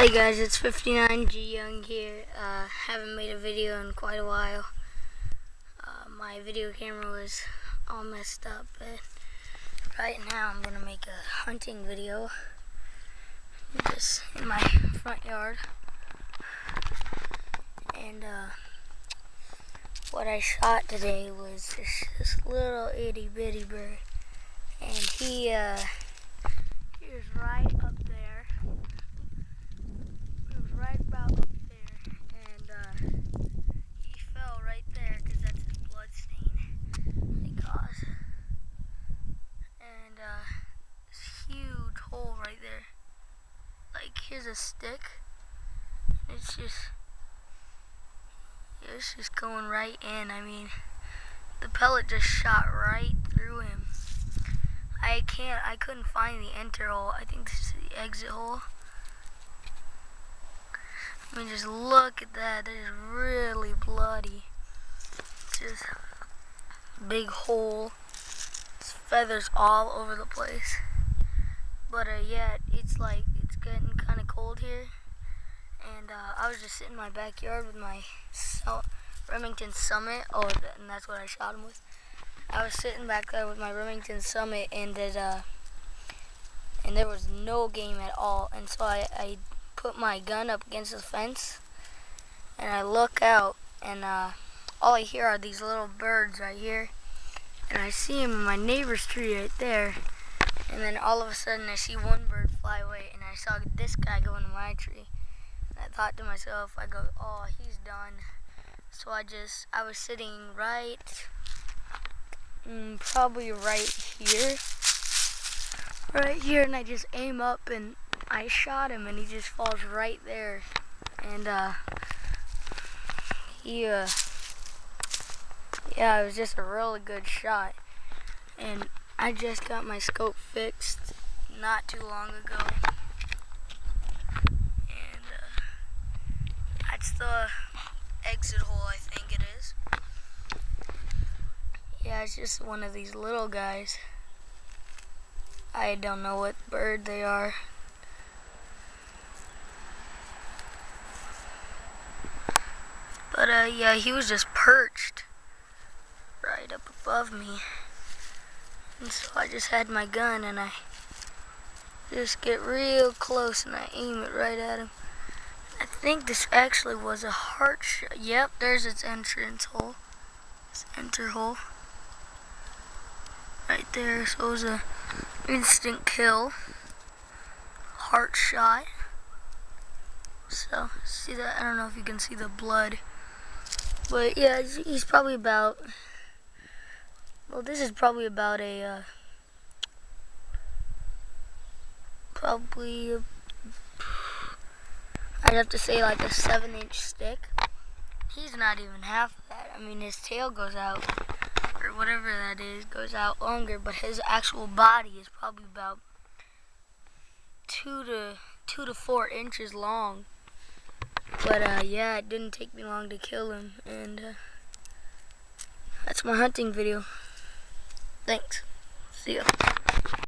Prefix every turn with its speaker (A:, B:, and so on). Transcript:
A: Hey guys, it's 59G Young here. Haven't made a video in quite a while. My video camera was all messed up, but right now I'm gonna make a hunting video just in my front yard. And what I shot today was this little itty bitty bird, and he was right up there. It was right about up there, and he fell right there because that's his blood stain he caused. And this huge hole right there. Like, here's a stick. It's just going right in. I mean, the pellet just shot right through him. I couldn't find the enter hole. I think this is the exit hole. I mean, just look at that. That is really bloody. Just big hole. It's feathers all over the place. But yeah, it's getting kind of cold here. And I was just sitting in my backyard with my Remington Summit. Oh, and that's what I shot him with. I was sitting back there with my Remington Summit, and there was no game at all. And so I put my gun up against the fence, and I look out, and all I hear are these little birds right here, and I see him in my neighbor's tree right there, and then all of a sudden I see one bird fly away, and I saw this guy go into my tree, and I thought to myself, I go, oh, he's done. So I was sitting probably right here, and I just aim up and I shot him, and he just falls right there. And yeah, it was just a really good shot. And I just got my scope fixed not too long ago, and that's the exit hole, I think it is. Yeah, it's just one of these little guys. I don't know what bird they are. But yeah, he was just perched right up above me. And so I just had my gun, and I just get real close and I aim it right at him. I think this actually was a heart shot. Yep, there's its entrance hole. Its enter hole. Right there, so it was a instant kill. Heart shot. So, see that? I don't know if you can see the blood. But yeah, he's probably about, well, this is probably about a, I'd have to say like a 7-inch stick. He's not even half of that. I mean, his tail goes out, or whatever that is, goes out longer, but his actual body is probably about 2 to 4 inches long. But yeah, it didn't take me long to kill him, and that's my hunting video. Thanks. See ya.